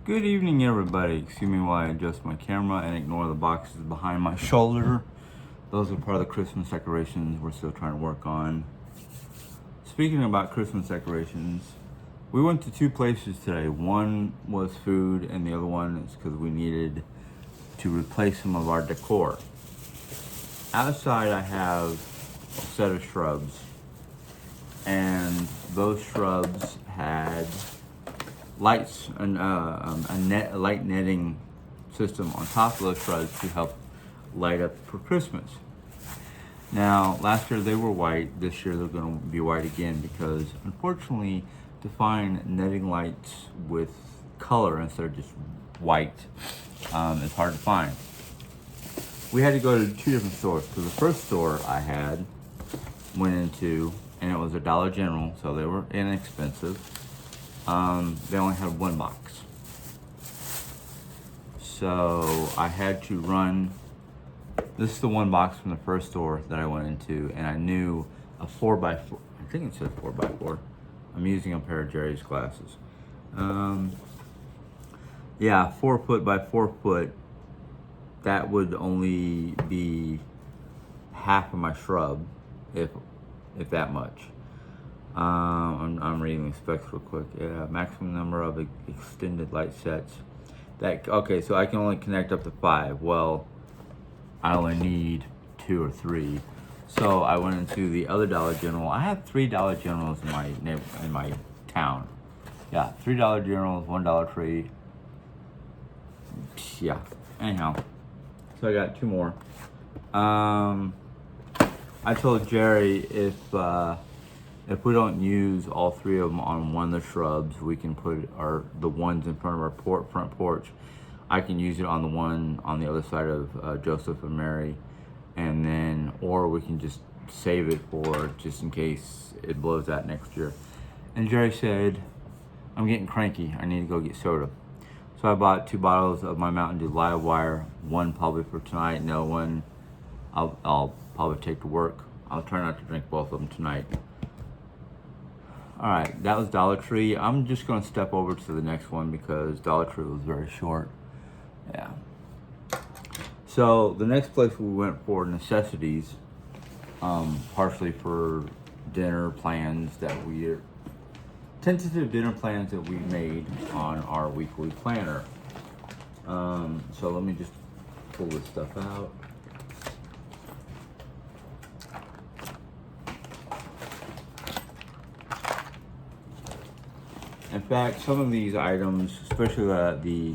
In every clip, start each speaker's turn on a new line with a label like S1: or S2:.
S1: Good evening, everybody. Excuse me while I adjust my camera and ignore the boxes behind my shoulder. Those are part of the Christmas decorations we're still trying to work on. Speaking about Christmas decorations, we went to two places today. One was food, and the other one is because we needed to replace some of our decor. Outside, I have a set of shrubs, and those shrubs had lights and a light netting system on top of those shrubs to help light up for Christmas. Now, last year they were white. This year they're going to be white again because, unfortunately, to find netting lights with color instead of just white is hard to find. We had to go to two different stores. So the first store I went into, and it was a Dollar General, so they were inexpensive. They only had one box. So I had to run, this is the one box from the first store that I went into, and I knew a 4x4, I think it said 4x4. I'm using a pair of Jerry's glasses. 4 foot by 4 foot, that would only be half of my shrub, if that much. I'm reading the specs real quick. Yeah, maximum number of extended light sets. Okay, so I can only connect up to 5. Well, I only need 2 or 3. So I went into the other Dollar General. I have 3 Dollar Generals in my town. Yeah, 3 Dollar Generals, 1 Dollar Tree. Yeah. Anyhow, so I got 2 more. I told Jerry if we don't use all 3 of them on one of the shrubs, we can put the ones in front of our front porch. I can use it on the one on the other side of Joseph and Mary, and then, or we can just save it for just in case it blows out next year. And Jerry said, I'm getting cranky. I need to go get soda. So I bought 2 bottles of my Mountain Dew Live Wire, one probably for tonight, no one I'll probably take to work. I'll try not to drink both of them tonight. Alright, that was Dollar Tree. I'm just going to step over to the next one because Dollar Tree was very short. Yeah. So the next place we went for necessities, partially for tentative dinner plans that we made on our weekly planner. So let me just pull this stuff out. In fact, some of these items, especially the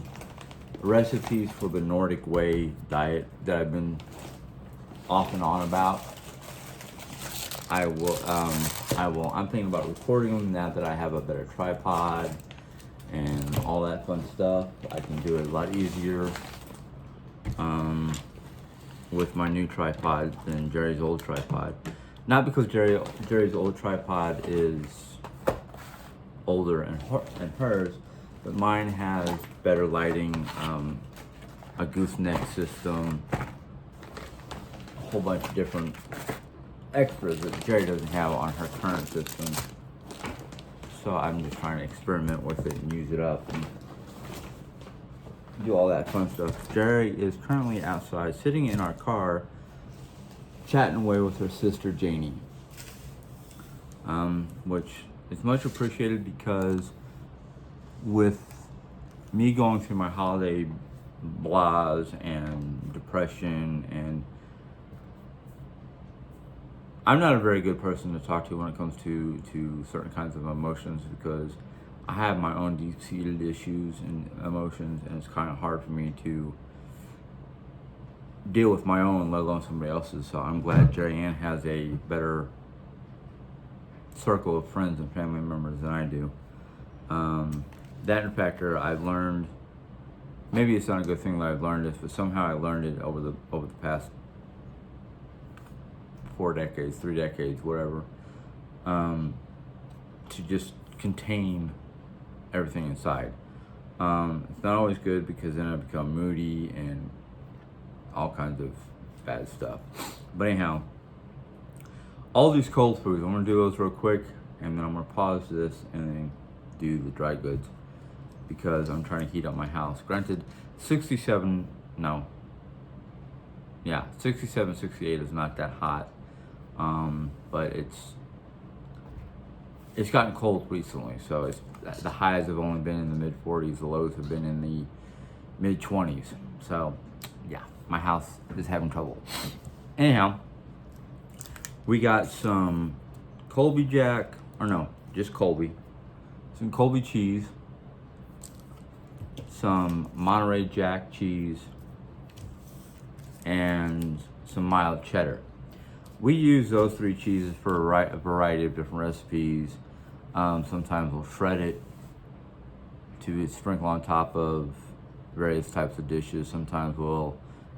S1: recipes for the Nordic Way diet that I've been off and on about, I'm thinking about recording them now that I have a better tripod and all that fun stuff. I can do it a lot easier with my new tripod than Jerry's old tripod. Not because Jerry's old tripod is older and hers, but mine has better lighting, a gooseneck system, a whole bunch of different extras that Jerry doesn't have on her current system. So I'm just trying to experiment with it and use it up and do all that fun stuff. Jerry is currently outside sitting in our car chatting away with her sister Janie, which is much appreciated because with me going through my holiday blahs and depression, and I'm not a very good person to talk to when it comes to certain kinds of emotions because I have my own deep-seated issues and emotions, and it's kind of hard for me to deal with my own, let alone somebody else's. So I'm glad Jerry Ann has a better circle of friends and family members than I do. That in factor, I've learned, maybe it's not a good thing that I've learned this, but somehow I learned it over the past 4 decades, 3 decades, whatever, to just contain everything inside. It's not always good because then I become moody and all kinds of bad stuff. But anyhow, all these cold foods, I'm gonna do those real quick, and then I'm gonna pause this and then do the dry goods. because I'm trying to heat up my house. Granted, 67, no. Yeah, 67, 68 is not that hot. But it's gotten cold recently, so the highs have only been in the mid 40s, the lows have been in the mid 20s. So, yeah, my house is having trouble. Anyhow, we got some Colby Jack, or no, just Colby, some Colby cheese, some Monterey Jack cheese, and some mild cheddar. We use those three cheeses for a variety of different recipes. Sometimes we'll shred it to sprinkle on top of various types of dishes. Sometimes we'll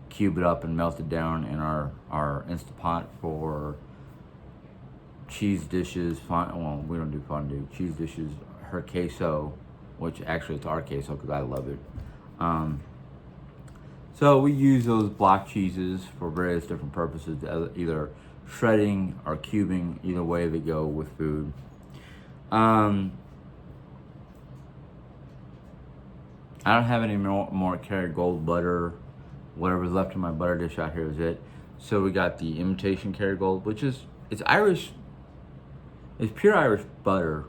S1: cube it up and melt it down in our Instant Pot for cheese dishes. Well, we don't do fondue. Cheese dishes, her queso, which actually it's our queso because I love it. So we use those block cheeses for various different purposes, either shredding or cubing, either way they go with food. I don't have any more Kerrygold butter. Whatever's left in my butter dish out here is it. So we got the imitation Kerrygold, which it's Irish. It's pure Irish butter.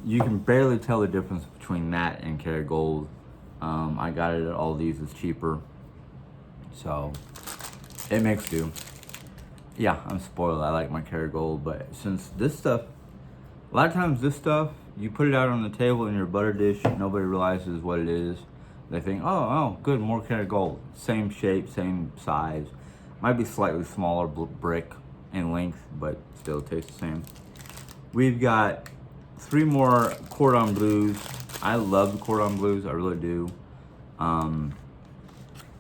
S1: You can barely tell the difference between that and Kerrygold. I got it at Aldies. It's cheaper, so it makes do. Yeah, I'm spoiled. I like my Kerrygold, but since this stuff, a lot of times this stuff, you put it out on the table in your butter dish, nobody realizes what it is. They think, oh, good, more Kerrygold. Same shape, same size. Might be slightly smaller brick in length, but still tastes the same. We've got 3 more cordon bleus. I love the cordon bleus, I really do.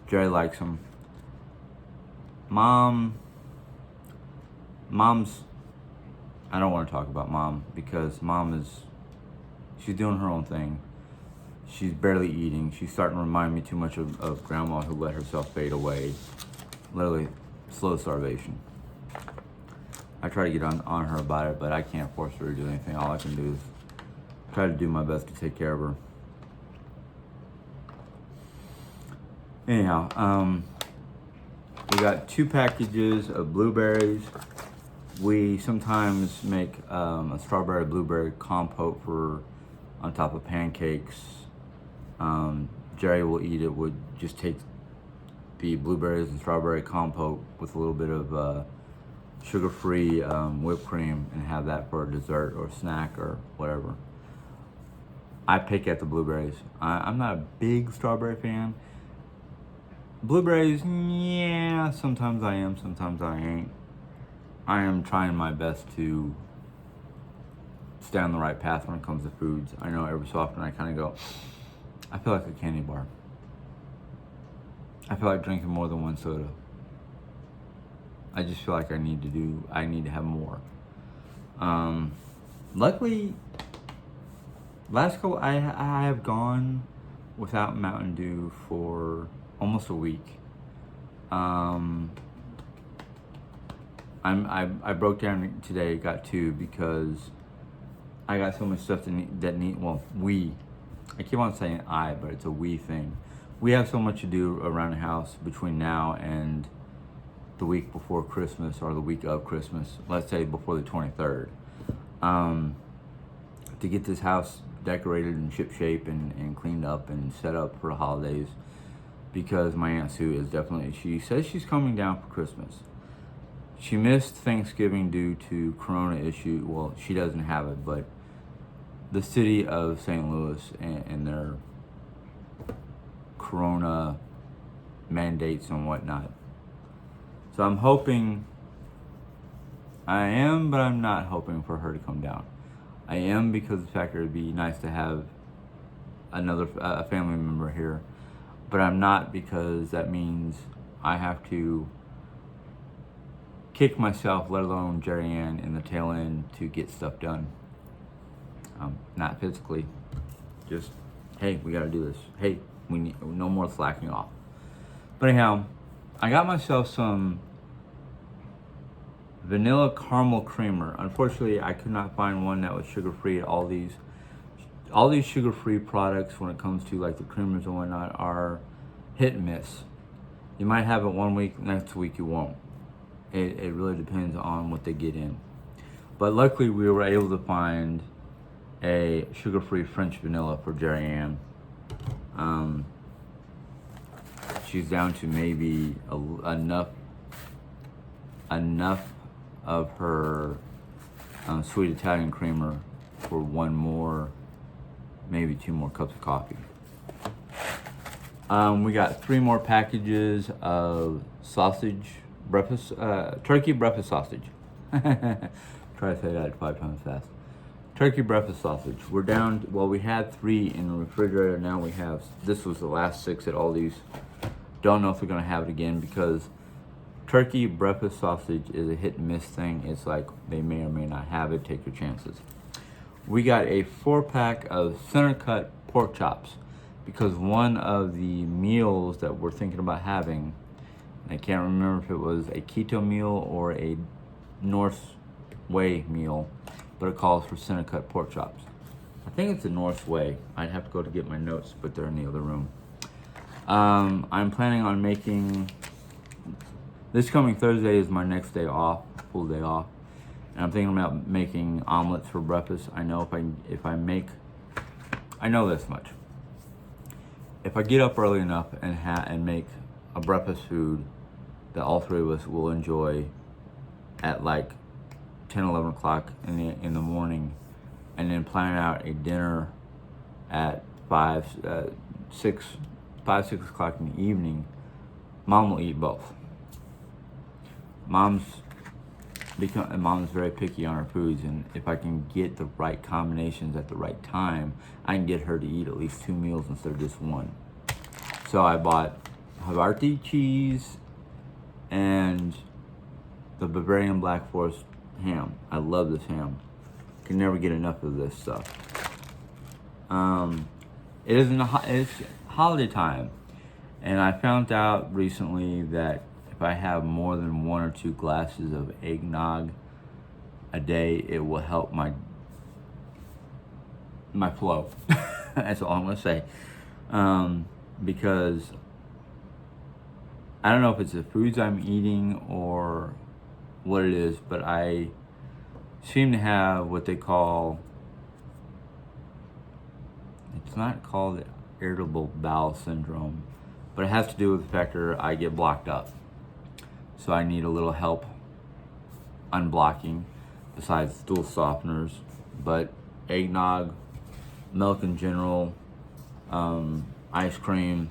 S1: Jerry likes them. Mom's, I don't want to talk about Mom because Mom she's doing her own thing. She's barely eating. She's starting to remind me too much of Grandma who let herself fade away. Literally, slow starvation. I try to get on her about it, but I can't force her to do anything. All I can do is try to do my best to take care of her. Anyhow, we got 2 packages of blueberries. We sometimes make a strawberry blueberry compote on top of pancakes. Jerry will eat it. Would just take the blueberries and strawberry compote with a little bit of sugar-free whipped cream and have that for a dessert or snack or whatever. I pick at the blueberries. I'm not a big strawberry fan. Blueberries, yeah, sometimes I am, sometimes I ain't. I am trying my best to stay on the right path when it comes to foods. I know every so often I kind of go, I feel like a candy bar. I feel like drinking more than 1 soda. I just feel like I need to have more. Luckily, last couple, I have gone without Mountain Dew for almost a week. I broke down today, got 2 because I got so much stuff I keep on saying but it's a we thing. We have so much to do around the house between now and the week before Christmas or the week of Christmas, let's say before the 23rd, to get this house decorated and ship-shape and cleaned up and set up for the holidays, because my Aunt Sue she says she's coming down for Christmas. She missed Thanksgiving due to Corona issue. Well, she doesn't have it, but the city of St. Louis and their Corona mandates and whatnot. So I'm hoping, I am, but I'm not hoping for her to come down. I am because of the fact that it would be nice to have another family member here, but I'm not because that means I have to kick myself, let alone Jerry Ann, in the tail end to get stuff done. Not physically, just, hey, we gotta do this. Hey, we need no more slacking off. But anyhow, I got myself some vanilla caramel creamer. Unfortunately, I could not find one that was sugar-free at Aldi's. all these sugar-free products, when it comes to like the creamers and whatnot, are hit and miss. You might have it one week, next week you won't. It really depends on what they get in. But luckily we were able to find a sugar-free French vanilla for Jerry Ann. She's down to maybe enough of her sweet Italian creamer for one more, maybe 2 more cups of coffee. We got 3 more packages of sausage, turkey breakfast sausage. Try to say that 5 times fast. Turkey breakfast sausage. We're down, well, we had 3 in the refrigerator. Now we have, this was the last 6 at Aldies. Don't know if we're gonna have it again, because turkey breakfast sausage is a hit and miss thing. It's like they may or may not have it. Take your chances. We got a 4-pack of center cut pork chops, because one of the meals that we're thinking about having, I can't remember if it was a keto meal or a North Way meal, but it calls for center cut pork chops. I think it's the North Way. I'd have to go to get my notes, but they're in the other room. I'm planning on making, this coming Thursday is my next day off, full day off. And I'm thinking about making omelets for breakfast. I know if I make, I know this much. If I get up early enough and make a breakfast food that all 3 of us will enjoy at like 10, 11 o'clock in the morning, and then plan out a dinner at 6 o'clock in the evening, Mom will eat both. Mom's very picky on her foods, and if I can get the right combinations at the right time, I can get her to eat at least 2 meals instead of just 1. So I bought Havarti cheese and the Bavarian Black Forest ham. I love this ham. Can never get enough of this stuff. It's holiday time, and I found out recently that if I have more than 1 or 2 glasses of eggnog a day, it will help my flow. That's all I'm gonna say. Because I don't know if it's the foods I'm eating or what it is, but I seem to have what they call, it's not called irritable bowel syndrome, but it has to do with the fact that I get blocked up. So I need a little help unblocking, besides stool softeners. But eggnog, milk in general, ice cream.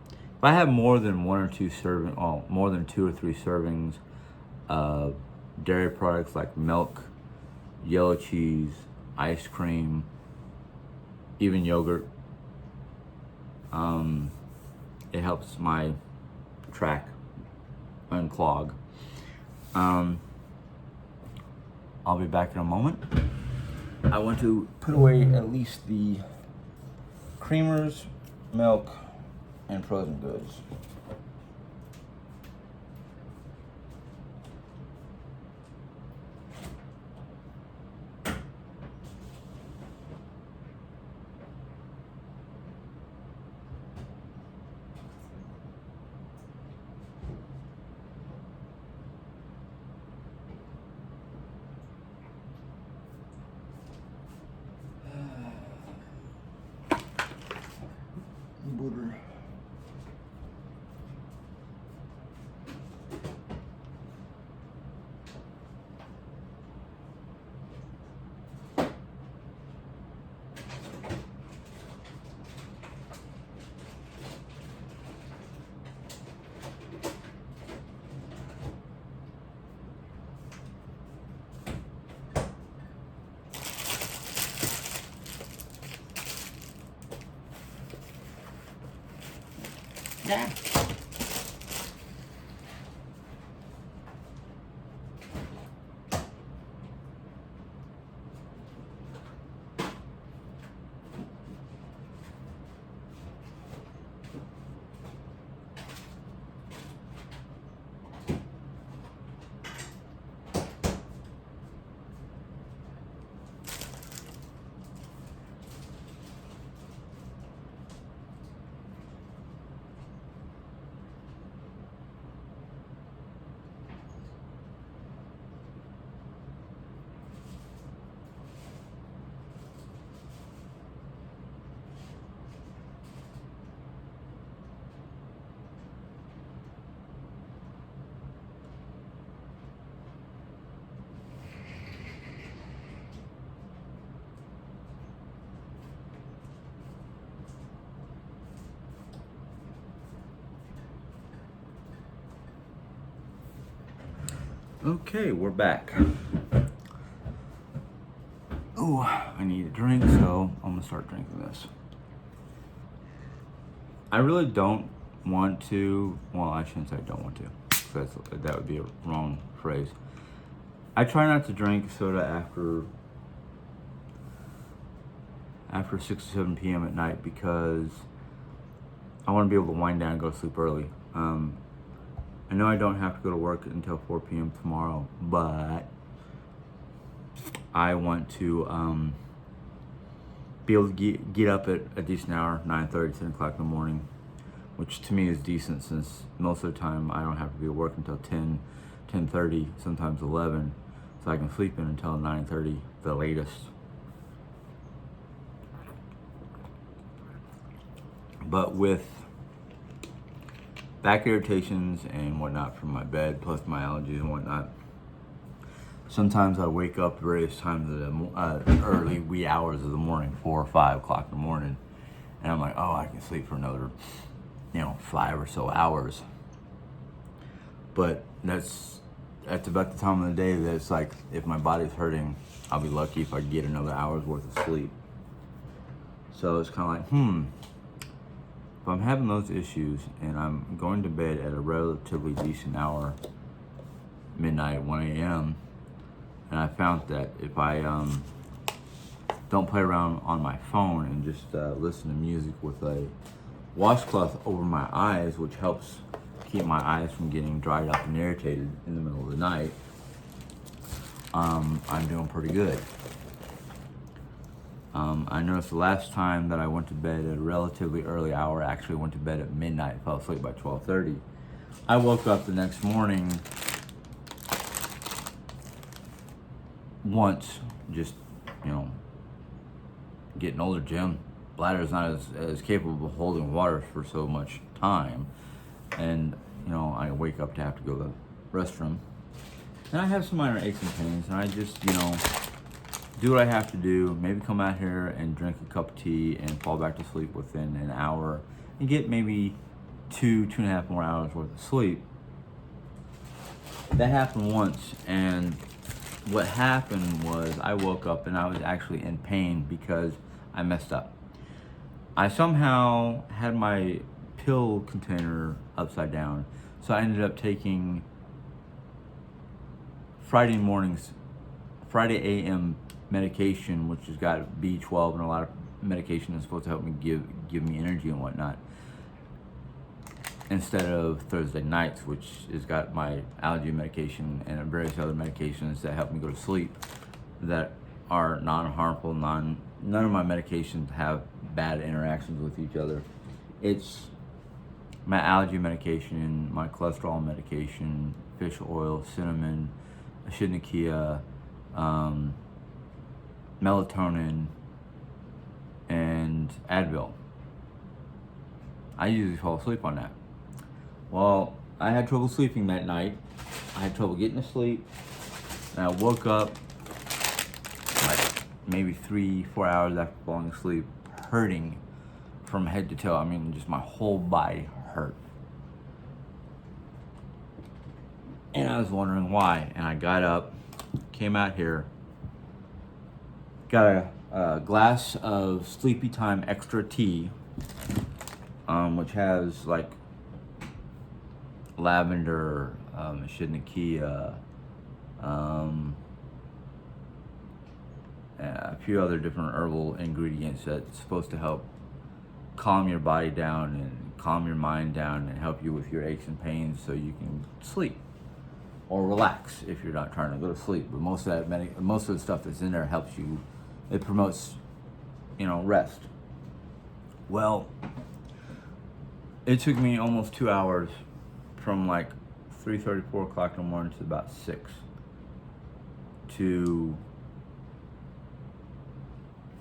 S1: If I have more than 1 or 2 more than 2 or 3 servings of dairy products like milk, yellow cheese, ice cream, even yogurt, it helps my tract unclog. I'll be back in a moment. I want to put away at least the creamers, milk, and frozen goods. Butter. Yeah. Okay, we're back. Oh, I need a drink, so I'm gonna start drinking this. I really don't want to, well, I shouldn't say I don't want to, because that would be a wrong phrase. I try not to drink soda after 6 or 7 p.m. at night because I want to be able to wind down and go to sleep early. I know I don't have to go to work until 4 p.m. tomorrow, but I want to be able to get up at a decent hour, 9:30, 10 o'clock in the morning, which to me is decent since most of the time I don't have to be at work until 10, 10:30, sometimes 11, so I can sleep in until 9:30, the latest. But with back irritations and whatnot from my bed, plus my allergies and whatnot, sometimes I wake up various times of the early wee hours of the morning, 4 or 5 o'clock in the morning, and I'm like, oh, I can sleep for another, 5 or so hours. But that's about the time of the day that it's like, if my body's hurting, I'll be lucky if I get another hour's worth of sleep. So it's kind of like, if I'm having those issues and I'm going to bed at a relatively decent hour, midnight, 1 a.m., and I found that if I don't play around on my phone and just listen to music with a washcloth over my eyes, which helps keep my eyes from getting dried up and irritated in the middle of the night, I'm doing pretty good. I noticed the last time that I went to bed at a relatively early hour, I actually went to bed at midnight, fell asleep by 12:30. I woke up the next morning once, just, getting older, Jim. Bladder's not as capable of holding water for so much time. And, I wake up to have to go to the restroom. And I have some minor aches and pains, and I just, do what I have to do, maybe come out here and drink a cup of tea and fall back to sleep within an hour and get maybe 2.5 more hours worth of sleep. That happened once, and what happened was I woke up and I was actually in pain because I messed up. I somehow had my pill container upside down, so I ended up taking Friday a.m. medication, which has got B12 and a lot of medication that's supposed to help me give me energy and whatnot, instead of Thursday nights, which has got my allergy medication and various other medications that help me go to sleep that are non-harmful. None of my medications have bad interactions with each other. It's my allergy medication, my cholesterol medication, fish oil, cinnamon, echinacea, melatonin, and Advil. I usually fall asleep on that. Well, I had trouble sleeping that night. I had trouble getting to sleep, and I woke up like maybe 3-4 hours after falling asleep, hurting from head to toe. I mean, just my whole body hurt. And I was wondering why. And I got up, came out here, got a glass of Sleepy Time Extra Tea, which has like lavender, echinacea, a few other different herbal ingredients that's supposed to help calm your body down and calm your mind down and help you with your aches and pains so you can sleep or relax if you're not trying to go to sleep. But most of the stuff that's in there helps you. It promotes, rest. Well, it took me almost 2 hours from like 3:30, 4 o'clock in the morning to about 6 to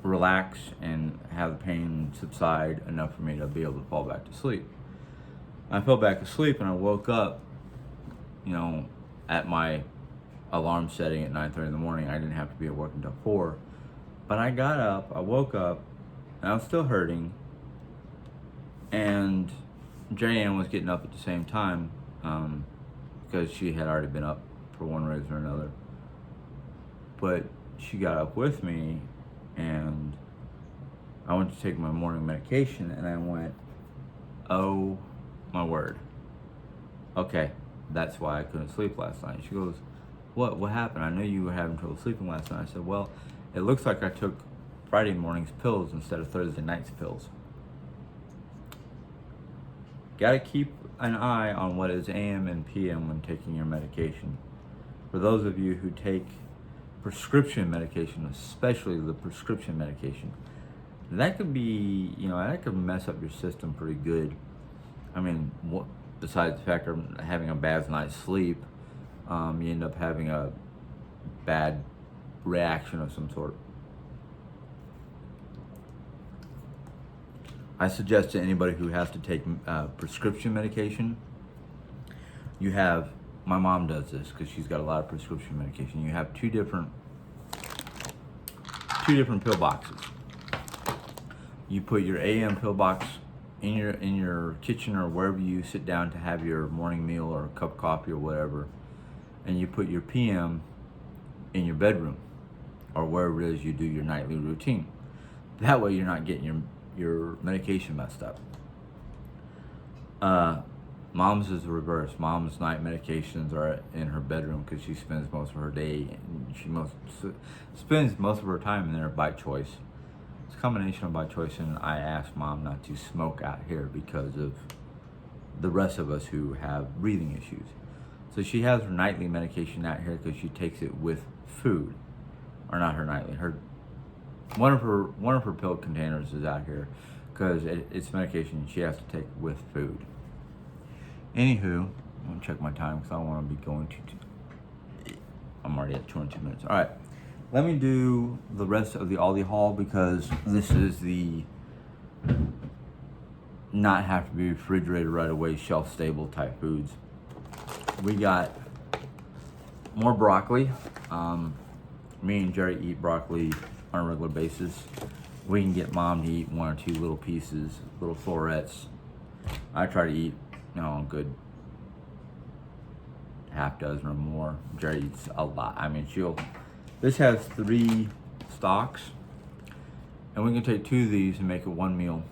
S1: relax and have the pain subside enough for me to be able to fall back to sleep. I fell back asleep and I woke up, at my alarm setting at 9:30 in the morning. I didn't have to be at work until 4. But I got up, I woke up, and I was still hurting. And Jan was getting up at the same time because she had already been up for one reason or another. But she got up with me, and I went to take my morning medication, and I went, oh my word. Okay, that's why I couldn't sleep last night. She goes, what happened? I know you were having trouble sleeping last night. I said, well, it looks like I took Friday morning's pills instead of Thursday night's pills. Gotta keep an eye on what is AM and PM when taking your medication. For those of you who take prescription medication, especially the prescription medication, that could be, that could mess up your system pretty good. I mean, besides the fact of having a bad night's sleep, you end up having a bad reaction of some sort. I suggest to anybody who has to take prescription medication, my mom does this because she's got a lot of prescription medication. You have two different pill boxes. You put your AM pill box in your kitchen or wherever you sit down to have your morning meal or a cup of coffee or whatever, and you put your PM in your bedroom or wherever it is you do your nightly routine. That way you're not getting your medication messed up. Mom's is the reverse. Mom's night medications are in her bedroom because she spends most of her day, and she spends most of her time in there by choice. It's a combination of by choice, and I asked Mom not to smoke out here because of the rest of us who have breathing issues. So she has her nightly medication out here because she takes it with food, or not her nightly. One of her pill containers is out here because it's medication she has to take with food. Anywho, I'm gonna check my time because I don't want to be going too. I'm already at 22 minutes. All right, let me do the rest of the Aldi haul because this is the not have to be refrigerated right away, shelf stable type foods. We got more broccoli. Me and Jerry eat broccoli on a regular basis. We can get Mom to eat one or two little pieces, little florets. I try to eat, a good half dozen or more. Jerry eats a lot. I mean, this has 3 stalks, and we can take 2 of these and make it one meal,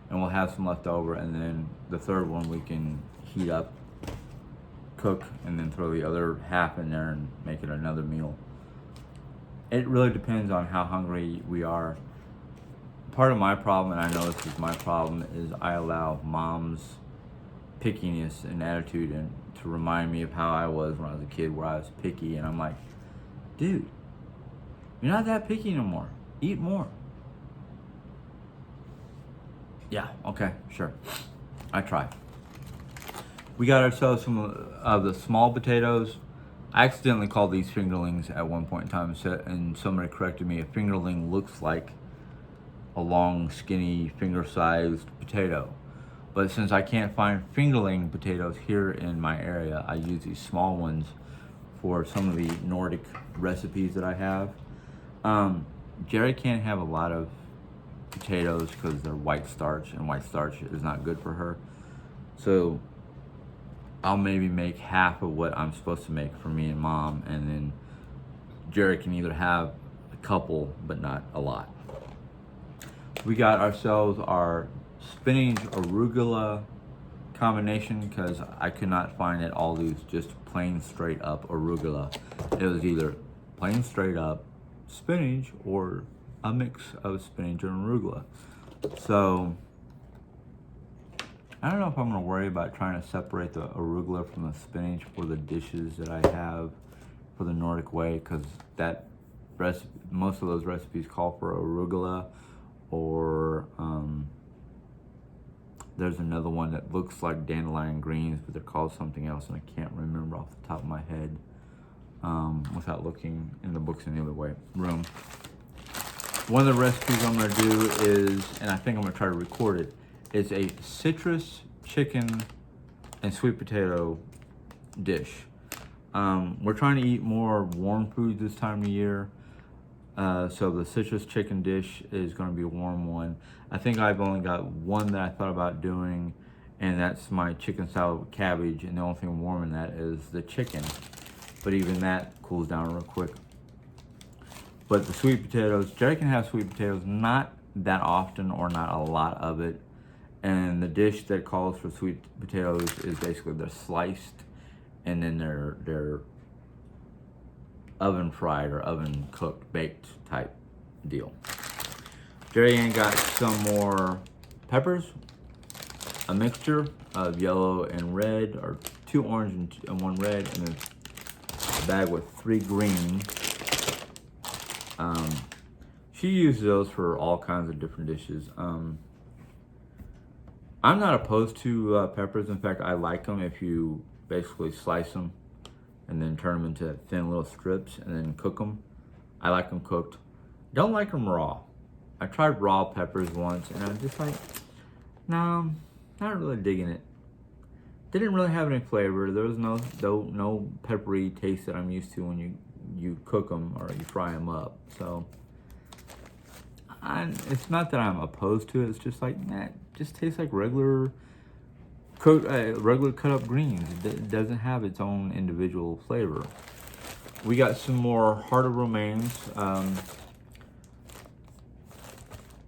S1: and we'll have some left over, and then the third one we can heat up, cook, and then throw the other half in there and make it another meal. It really depends on how hungry we are. Part of my problem, and I know this is my problem, is I allow Mom's pickiness and attitude and to remind me of how I was when I was a kid, where I was picky, and I'm like, dude, you're not that picky no more. Eat more. Yeah, okay, sure. I try. We got ourselves some of the small potatoes. I accidentally called these fingerlings at one point in time, and somebody corrected me. A fingerling looks like a long, skinny, finger-sized potato. But since I can't find fingerling potatoes here in my area, I use these small ones for some of the Nordic recipes that I have. Jerry can't have a lot of potatoes because they're white starch, and white starch is not good for her. So I'll maybe make half of what I'm supposed to make for me and Mom, and then Jerry can either have a couple, but not a lot. We got ourselves our spinach arugula combination because I could not find at Aldi's just plain straight up arugula. It was either plain straight up spinach or a mix of spinach and arugula. So I don't know if I'm gonna worry about trying to separate the arugula from the spinach for the dishes that I have for the Nordic way, because most of those recipes call for arugula, or there's another one that looks like dandelion greens, but they're called something else, and I can't remember off the top of my head without looking in the books in the other room. One of the recipes I'm gonna do is, and I think I'm gonna try to record it, is a citrus chicken and sweet potato dish. We're trying to eat more warm foods this time of year. So the citrus chicken dish is going to be a warm one. I think I've only got one that I thought about doing, and that's my chicken salad with cabbage, and the only thing warm in that is the chicken. but even that cools down real quick. But the sweet potatoes, Jerry can have sweet potatoes not that often or not a lot of it. And the dish that calls for sweet potatoes is basically they're sliced and then they're oven fried or oven cooked, baked type deal. Jerry Ann got some more peppers, a mixture of yellow and red, or 2 orange and 1 red, and then a bag with 3 green. She uses those for all kinds of different dishes. I'm not opposed to peppers. In fact, I like them if you basically slice them and then turn them into thin little strips and then cook them. I like them cooked. Don't like them raw. I tried raw peppers once and I'm just like, no, not really digging it. Didn't really have any flavor. There was no peppery taste that I'm used to when you cook them or you fry them up. So it's not that I'm opposed to it. It's just like, nah, it just tastes like regular cut up greens. It doesn't have its own individual flavor. We got some more heart of romaines.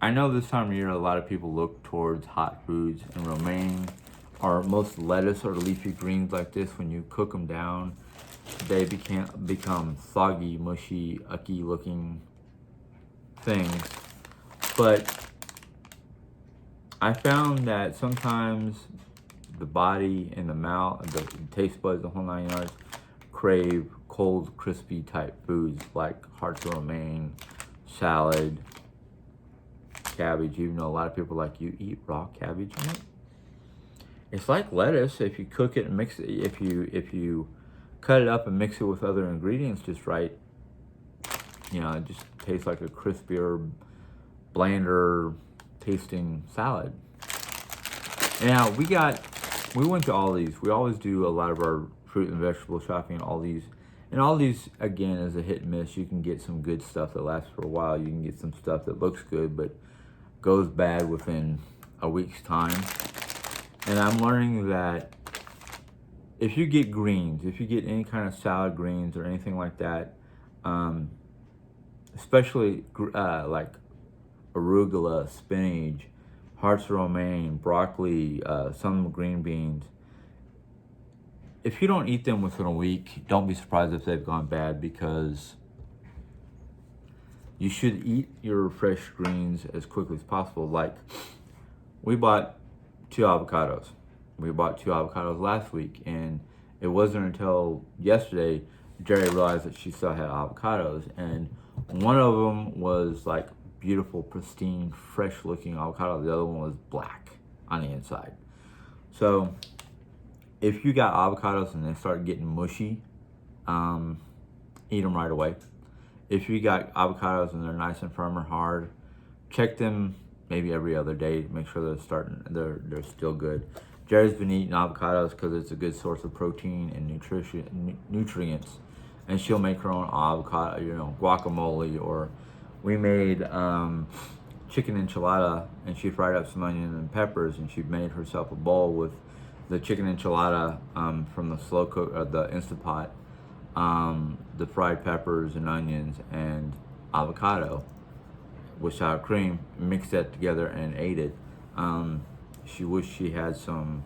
S1: I know this time of year a lot of people look towards hot foods, and romaine, or most lettuce or leafy greens like this, when you cook them down, they become soggy, mushy, ucky looking things. But I found that sometimes the body and the mouth, the taste buds, the whole 9 yards, crave cold, crispy type foods like hearts of romaine, salad, cabbage. Even though a lot of people like, you eat raw cabbage in it. It's like lettuce if you cook it and mix it. If you cut it up and mix it with other ingredients just right, you know, it just tastes like a crispier, blander tasting salad. Now we went to Aldi's. We always do a lot of our fruit and vegetable shopping at Aldi's. And Aldi's, again, is a hit and miss. You can get some good stuff that lasts for a while. You can get some stuff that looks good but goes bad within a week's time. And I'm learning that if you get greens, if you get any kind of salad greens or anything like that, especially like arugula, spinach, hearts of romaine, broccoli, some green beans, if you don't eat them within a week, don't be surprised if they've gone bad, because you should eat your fresh greens as quickly as possible. Like, we bought 2 avocados. We bought 2 avocados last week, and it wasn't until yesterday Jerry realized that she still had avocados, and one of them was like beautiful, pristine, fresh looking avocado. The other one was black on the inside. So if you got avocados and they start getting mushy, eat them right away. If you got avocados and they're nice and firm or hard, check them maybe every other day to make sure they're still good. Jerry's been eating avocados because it's a good source of protein and nutrients, and she'll make her own avocado, guacamole. Or we made chicken enchilada, and she fried up some onion and peppers, and she made herself a bowl with the chicken enchilada from the slow cook, the Instant Pot, the fried peppers and onions and avocado with sour cream, mixed that together and ate it. She wished she had some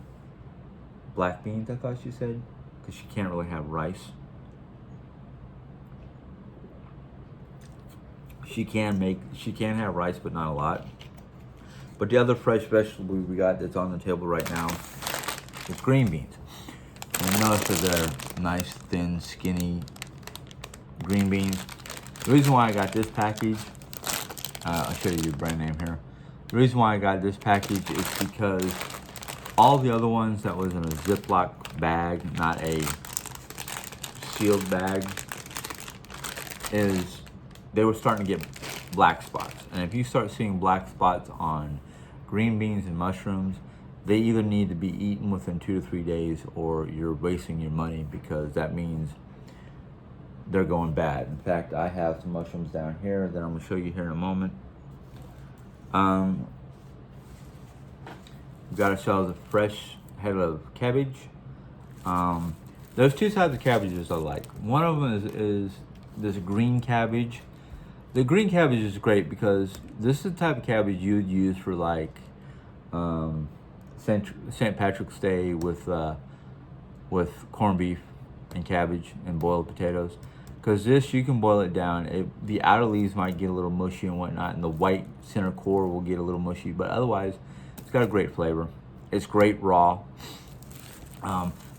S1: black beans, I thought she said, because she can't really have rice. She can have rice, but not a lot. But the other fresh vegetable we got that's on the table right now is green beans. And you notice that they're nice, thin, skinny green beans. The reason why I got this package, I'll show you the brand name here. The reason why I got this package is because all the other ones that was in a Ziploc bag, not a sealed bag, they were starting to get black spots. And if you start seeing black spots on green beans and mushrooms, they either need to be eaten within 2 to 3 days, or you're wasting your money, because that means they're going bad. In fact, I have some mushrooms down here that I'm going to show you here in a moment. We've got ourselves a fresh head of cabbage. There's two types of cabbages I like. One of them is this green cabbage. The green cabbage is great because this is the type of cabbage you would use for like um, St. Patrick's Day with corned beef and cabbage and boiled potatoes. Because this, you can boil it down. The outer leaves might get a little mushy and whatnot, and the white center core will get a little mushy. But otherwise, it's got a great flavor. It's great raw.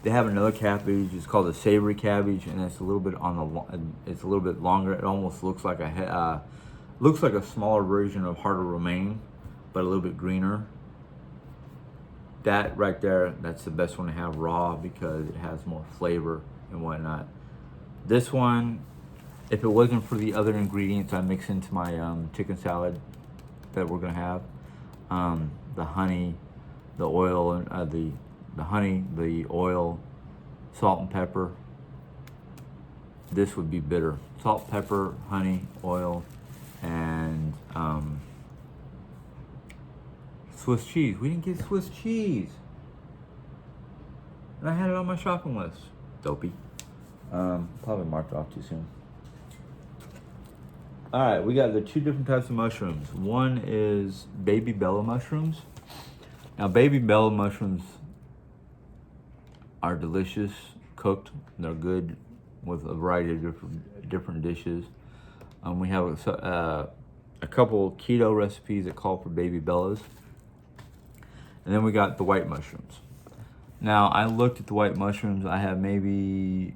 S1: They have another cabbage. It's called a savory cabbage, and it's a little bit it's a little bit longer. It almost looks like looks like a smaller version of heart of romaine, but a little bit greener. That right there, that's the best one to have raw because it has more flavor and whatnot. This one, if it wasn't for the other ingredients I mix into my chicken salad that we're gonna have, the honey, the oil, and the honey, the oil, salt and pepper, this would be bitter. Salt, pepper, honey, oil, and Swiss cheese. We didn't get Swiss cheese. And I had it on my shopping list. Dopey. Probably marked off too soon. Alright, we got the two different types of mushrooms. One is baby bella mushrooms. Now, baby bella mushrooms are delicious, cooked. They're good with a variety of different dishes. We have a couple keto recipes that call for baby bellas. And then we got the white mushrooms. Now, I looked at the white mushrooms. I have maybe,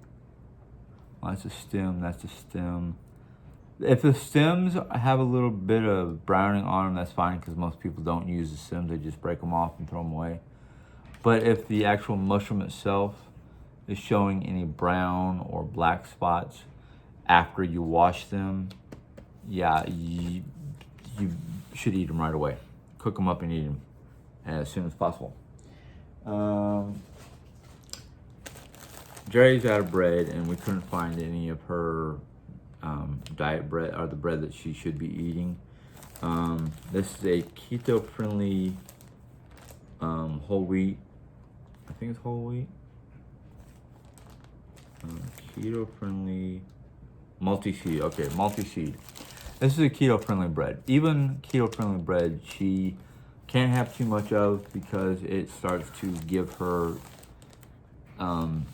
S1: well, that's a stem. If the stems have a little bit of browning on them, that's fine because most people don't use the stems. They just break them off and throw them away. But if the actual mushroom itself is showing any brown or black spots after you wash them, yeah, you should eat them right away. Cook them up and eat them as soon as possible. Jerry's out of bread, and we couldn't find any of her diet bread or the bread that she should be eating. This is a keto-friendly whole wheat. I think it's whole wheat. Keto-friendly multi-seed. Okay, multi-seed. This is a keto-friendly bread. Even keto-friendly bread, she can't have too much of because it starts to give her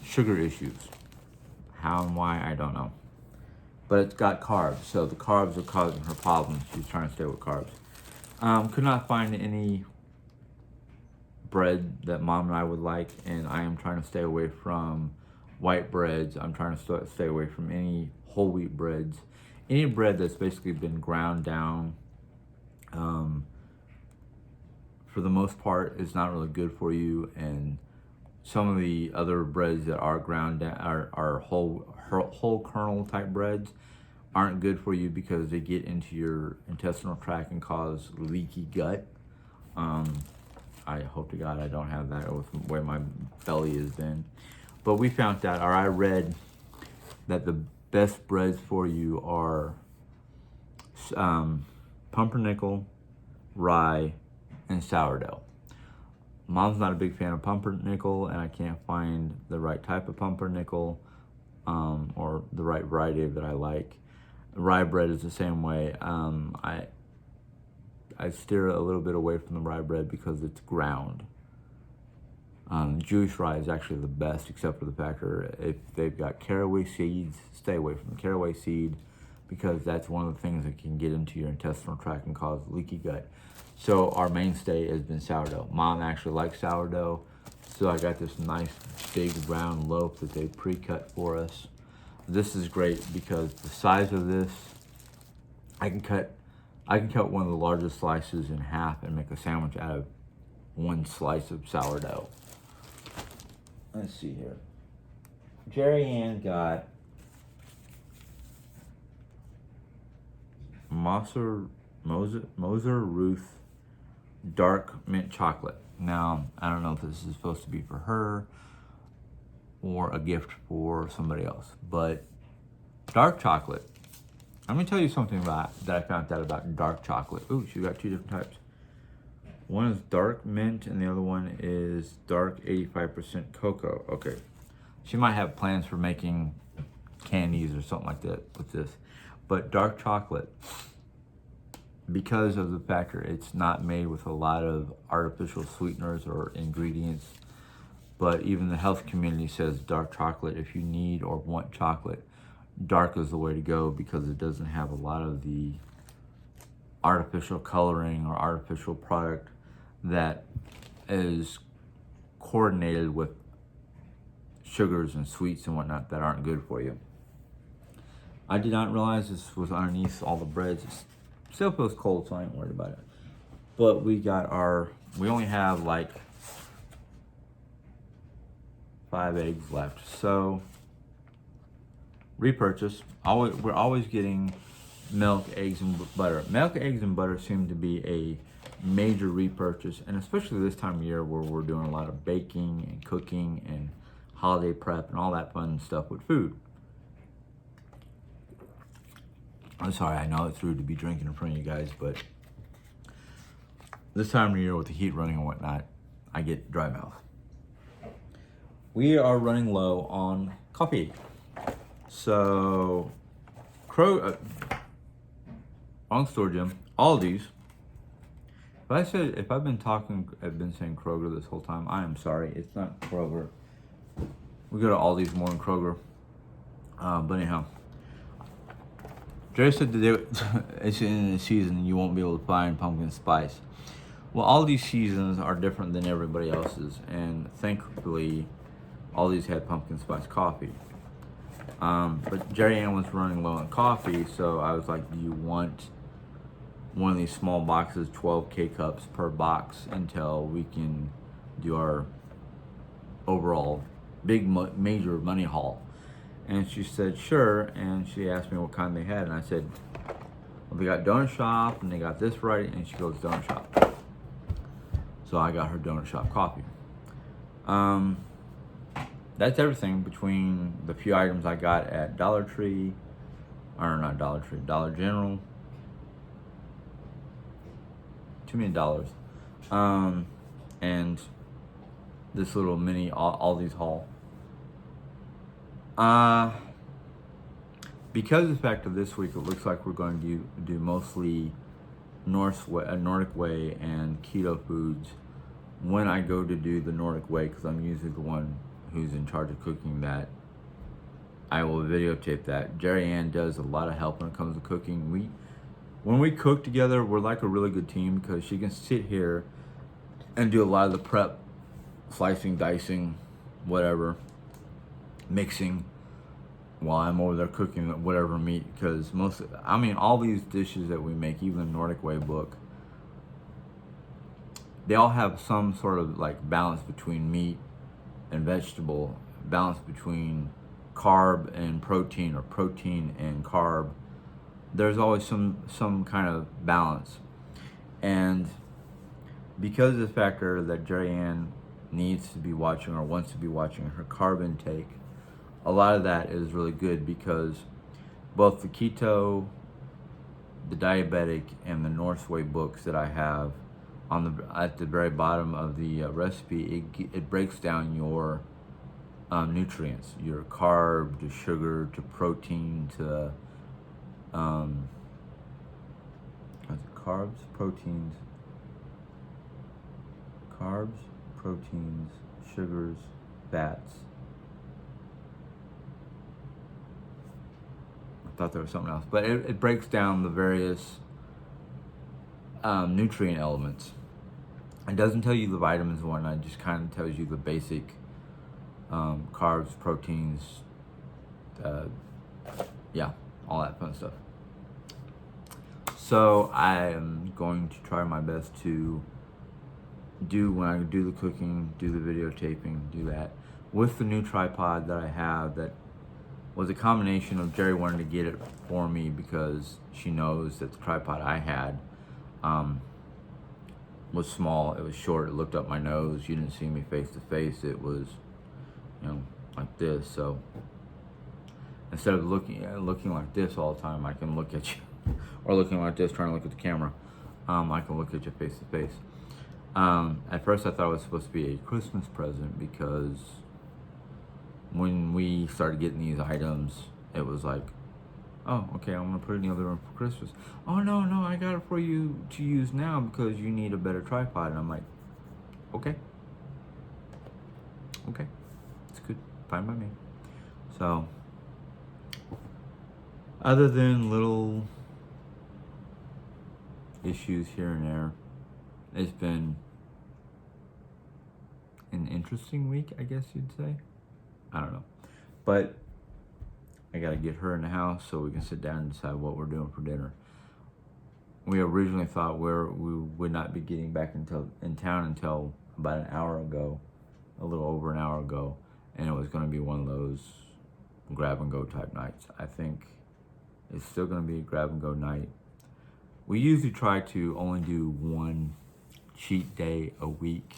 S1: sugar issues. How and why, I don't know. But it's got carbs, so the carbs are causing her problems. She's trying to stay with carbs. Could not find any bread that Mom and I would like, and I am trying to stay away from white breads. I'm trying to stay away from any whole wheat breads. Any bread that's basically been ground down, for the most part, is not really good for you, and some of the other breads that are ground down are whole kernel type breads aren't good for you because they get into your intestinal tract and cause leaky gut. I hope to God I don't have that with the way my belly is then. But we found out, or I read that the best breads for you are pumpernickel, rye, and sourdough. Mom's not a big fan of pumpernickel, and I can't find the right type of pumpernickel or the right variety that I like. Rye bread is the same way. I steer a little bit away from the rye bread because it's ground. Jewish rye is actually the best, except for the fact that if they've got caraway seeds, stay away from the caraway seed because that's one of the things that can get into your intestinal tract and cause leaky gut. So our mainstay has been sourdough. Mom actually likes sourdough, so I got this nice big round loaf that they pre-cut for us. This is great because the size of this, I can cut one of the largest slices in half and make a sandwich out of one slice of sourdough. Let's see here. Jerry Ann got Moser Ruth dark mint chocolate. Now, I don't know if this is supposed to be for her or a gift for somebody else, but dark chocolate. Let me tell you something that I found out about dark chocolate. Ooh, she got two different types. One is dark mint and the other one is dark 85% cocoa. Okay, She might have plans for making candies or something like that with this. But dark chocolate, because of the factor it's not made with a lot of artificial sweeteners or ingredients, but even the health community says dark chocolate, if you need or want chocolate, dark is the way to go because it doesn't have a lot of the artificial coloring or artificial product that is coordinated with sugars and sweets and whatnot that aren't good for you. I did not realize this was underneath all the breads. It still feels cold, so I ain't worried about it. But we only have like 5 eggs left. So, repurchase. We're always getting milk, eggs, and butter. Milk, eggs, and butter seem to be a major repurchase, and especially this time of year where we're doing a lot of baking and cooking and holiday prep and all that fun stuff with food. I'm sorry, I know it's rude to be drinking in front of you guys, but this time of year with the heat running and whatnot, I get dry mouth. We are running low on coffee. So, wrong store, Jim. Aldies. If I've been saying Kroger this whole time, I am sorry. It's not Kroger. We go to Aldi's more than Kroger. But anyhow, Jerry said that it's in the season you won't be able to find pumpkin spice. Well, all these seasons are different than everybody else's, and thankfully, Aldi's had pumpkin spice coffee. But Jerry Ann was running low on coffee, so I was like, do you want one of these small boxes, 12 K-cups per box, until we can do our overall big major money haul? And she said, sure, and she asked me what kind they had, and I said, well, they got Donut Shop, and they got this right, and she goes, Donut Shop. So I got her Donut Shop coffee. That's everything between the few items I got at Dollar Tree, or not Dollar Tree, Dollar General. Too many dollars. And this little mini Aldi's haul. Because of the fact of this week, it looks like we're going to do mostly Nordic Way and keto foods. When I go to do the Nordic Way, because I'm usually the one who's in charge of cooking that, I will videotape that. Jerry Ann does a lot of help when it comes to cooking. When we cook together, we're like a really good team because she can sit here and do a lot of the prep, slicing, dicing, whatever, mixing, while I'm over there cooking whatever meat. Because all these dishes that we make, even the Nordic Way book, they all have some sort of like balance between meat and vegetable, balance between carb and protein, or protein and carb. There's always some kind of balance. And because of the factor that Jerry Ann needs to be watching or wants to be watching her carb intake, a lot of that is really good because both the keto, the diabetic, and the North Way books that I have at the very bottom of the recipe, it breaks down your nutrients, your carb to sugar to protein to carbs, proteins, sugars, fats. I thought there was something else, but it breaks down the various nutrient elements. It doesn't tell you the vitamins and whatnot, it just kind of tells you the basic carbs, proteins, all that fun stuff. So I am going to try my best to when I do the cooking, do the videotaping, do that with the new tripod that I have. That was a combination of Jerry wanting to get it for me because she knows that the tripod I had was small, it was short, it looked up my nose, you didn't see me face to face, it was, like this. So instead of looking like this all the time, I can look at you, or looking like this, trying to look at the camera, I can look at you face to face. At first I thought it was supposed to be a Christmas present because when we started getting these items, it was like, oh, okay, I'm gonna put it in the other room for Christmas. Oh no, I got it for you to use now because you need a better tripod. And I'm like, okay, it's good, fine by me. So, other than little issues here and there, it's been an interesting week, I guess you'd say. I don't know, but I gotta get her in the house so we can sit down and decide what we're doing for dinner. We originally thought we would not be getting back in town until about an hour ago, a little over an hour ago, and it was going to be one of those grab and go type nights. I think it's still going to be a grab and go night. We usually try to only do one cheat day a week,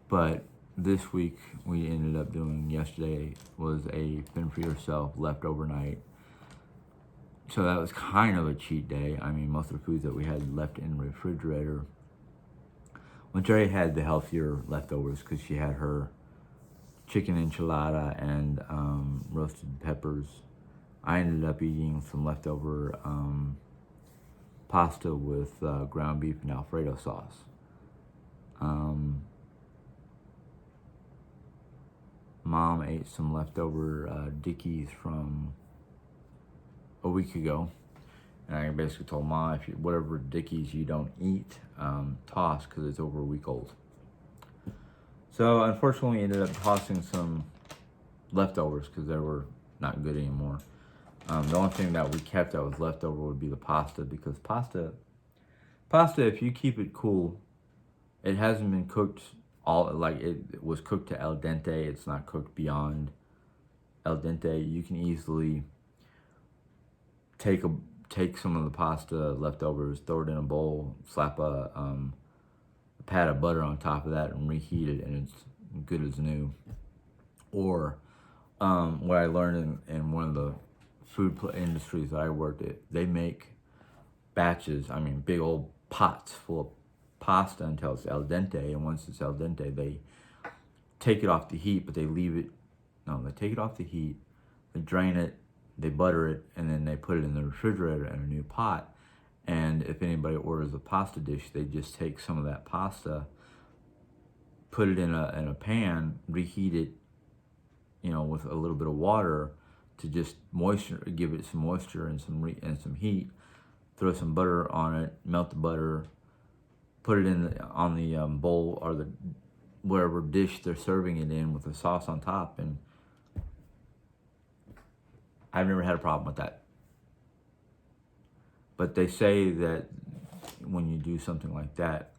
S1: but this week we ended up doing, yesterday was a fend for yourself leftover night. So that was kind of a cheat day. I mean, most of the foods that we had left in the refrigerator, when Jerry had the healthier leftovers because she had her chicken enchilada and roasted peppers, I ended up eating some leftover pasta with ground beef and Alfredo sauce. Mom ate some leftover Dickies from a week ago, and I basically told Mom, if whatever Dickies you don't eat, toss because it's over a week old. So unfortunately, we ended up tossing some leftovers because they were not good anymore. The only thing that we kept that was leftover would be the pasta, because pasta, if you keep it cool, it hasn't been cooked it was cooked to al dente. It's not cooked beyond al dente. You can easily take some of the pasta leftovers, throw it in a bowl, slap a pat of butter on top of that, and reheat it, and it's good as new. Or what I learned in one of the food industries that I worked at, they make batches, I mean big old pots full of pasta until it's al dente, and once it's al dente, they take it off the heat, but they take it off the heat, they drain it, they butter it, and then they put it in the refrigerator in a new pot. And if anybody orders a pasta dish, they just take some of that pasta, put it in a pan, reheat it, with a little bit of water to just give it some moisture and some heat. Throw some butter on it, melt the butter, put it on the bowl or the whatever dish they're serving it in with the sauce on top, and I've never had a problem with that. But they say that when you do something like that,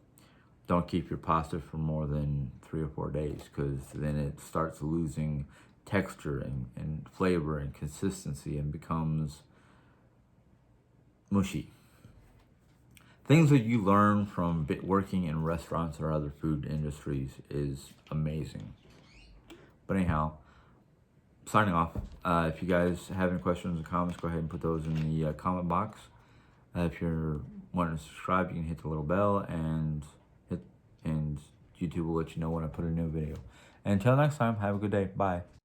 S1: don't keep your pasta for more than 3 or 4 days, because then it starts losing texture and flavor and consistency and becomes mushy. Things that you learn from working in restaurants or other food industries is amazing. But anyhow, signing off. If you guys have any questions or comments, go ahead and put those in the comment box. If you're wanting to subscribe, you can hit the little bell, and YouTube will let you know when I put a new video. And until next time, have a good day. Bye.